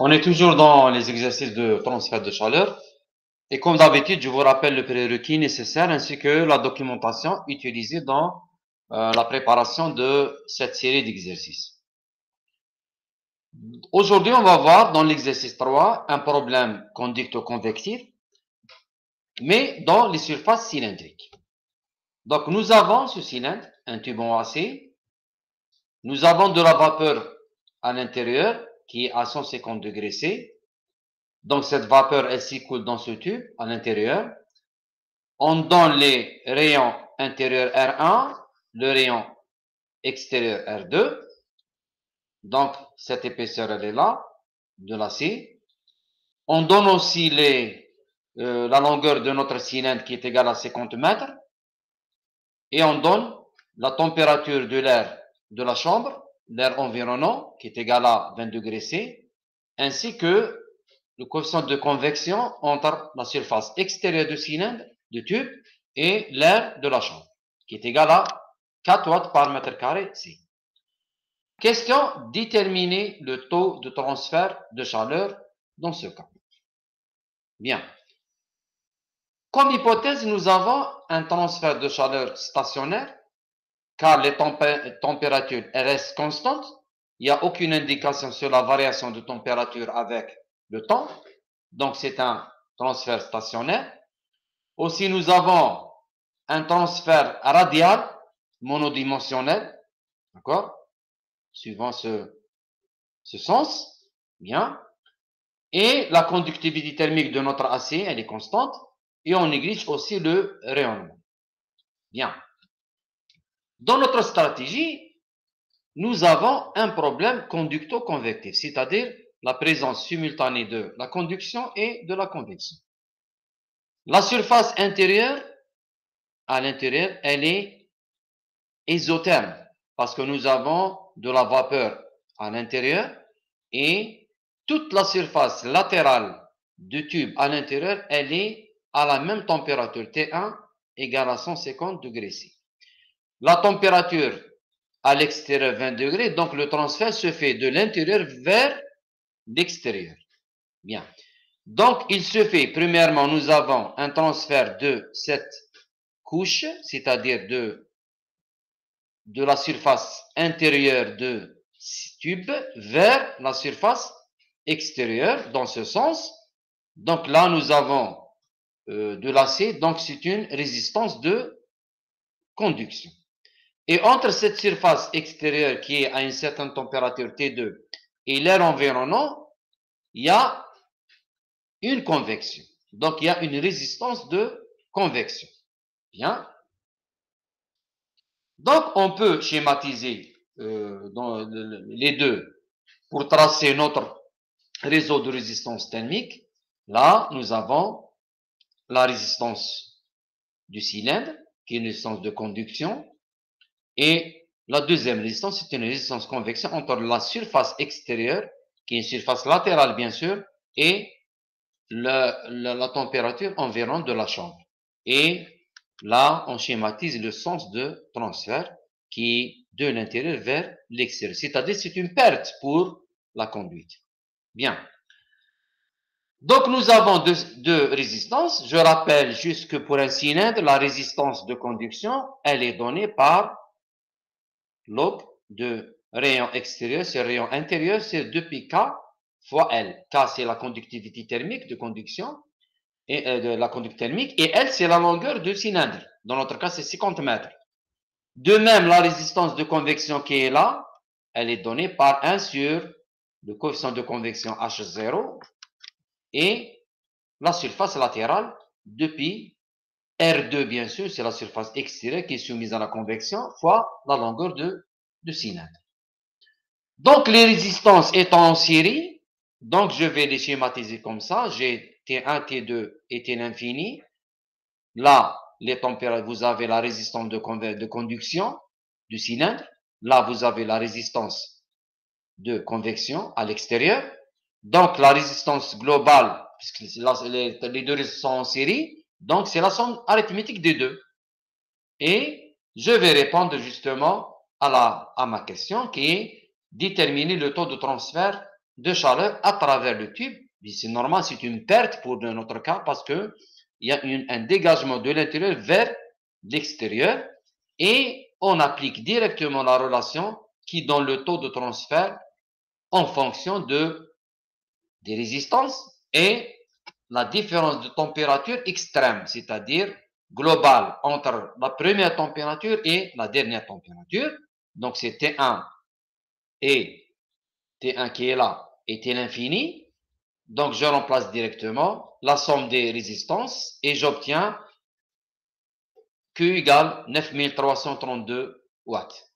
On est toujours dans les exercices de transfert de chaleur. Et comme d'habitude, je vous rappelle le prérequis nécessaire ainsi que la documentation utilisée dans la préparation de cette série d'exercices. Aujourd'hui, on va voir dans l'exercice 3 un problème conducto-convectif, mais dans les surfaces cylindriques. Donc, nous avons ce cylindre, un tube en acier. Nous avons de la vapeur à l'intérieur qui est à 150 degrés C. Donc, cette vapeur, elle s'écoule dans ce tube à l'intérieur. On donne les rayons intérieurs R1, le rayon extérieur R2. Donc, cette épaisseur, elle est là, de l'acier. On donne aussi la longueur de notre cylindre qui est égale à 50 mètres. Et on donne la température de l'air de la chambre, l'air environnant, qui est égal à 20 degrés C, ainsi que le coefficient de convection entre la surface extérieure du cylindre, du tube, et l'air de la chambre, qui est égal à 4 watts par mètre carré C. Question, déterminer le taux de transfert de chaleur dans ce cas. Bien. Comme hypothèse, nous avons un transfert de chaleur stationnaire, car les températures restent constantes. Il n'y a aucune indication sur la variation de température avec le temps. Donc, c'est un transfert stationnaire. Aussi, nous avons un transfert radial monodimensionnel, d'accord, suivant ce sens, bien. Et la conductivité thermique de notre acier, elle est constante. Et on néglige aussi le rayonnement. Bien. Dans notre stratégie, nous avons un problème conducto-convectif, c'est-à-dire la présence simultanée de la conduction et de la convection. La surface intérieure, à l'intérieur, elle est isotherme parce que nous avons de la vapeur à l'intérieur et toute la surface latérale du tube à l'intérieur, elle est à la même température, T1 égale à 150 degrés C. La température à l'extérieur 20 degrés, donc le transfert se fait de l'intérieur vers l'extérieur. Bien. Donc, il se fait, premièrement, nous avons un transfert de cette couche, c'est-à-dire de la surface intérieure de ce tube vers la surface extérieure, dans ce sens. Donc là, nous avons de l'acier, donc c'est une résistance de conduction. Et entre cette surface extérieure qui est à une certaine température T2 et l'air environnant, il y a une convection. Donc, il y a une résistance de convection. Bien. Donc, on peut schématiser dans les deux pour tracer notre réseau de résistance thermique. Là, nous avons la résistance du cylindre, qui est une résistance de conduction, et la deuxième résistance, c'est une résistance convection entre la surface extérieure, qui est une surface latérale bien sûr, et la température environ de la chambre. Et là, on schématise le sens de transfert qui est de l'intérieur vers l'extérieur. C'est-à-dire c'est une perte pour la conduite. Bien. Donc, nous avons deux résistances. Je rappelle juste que pour un cylindre, la résistance de conduction, elle est donnée par log de rayon extérieur, c'est rayon intérieur, c'est 2πk fois L. K, c'est la conductivité thermique de conduction, et de la conductivité thermique, et L, c'est la longueur du cylindre. Dans notre cas, c'est 50 mètres. De même, la résistance de convection qui est là, elle est donnée par 1 sur le coefficient de convection H0 et la surface latérale depuis R2, bien sûr, c'est la surface extérieure qui est soumise à la convection, fois la longueur de cylindre. Donc, les résistances étant en série, donc je vais les schématiser comme ça. J'ai T1, T2 et T l'infini. Là, les températures, vous avez la résistance de conduction du cylindre. Là, vous avez la résistance de convection à l'extérieur. Donc, la résistance globale, puisque les deux sont en série, donc c'est la somme arithmétique des deux. Et je vais répondre justement à ma question qui est déterminer le taux de transfert de chaleur à travers le tube. C'est normal, c'est une perte pour notre cas parce qu'il y a un dégagement de l'intérieur vers l'extérieur et on applique directement la relation qui donne le taux de transfert en fonction des résistances et la différence de température extrême, c'est-à-dire globale entre la première température et la dernière température. Donc c'est T1 et T1 qui est là et T l'infini. Donc je remplace directement la somme des résistances et j'obtiens Q égale 9332 watts.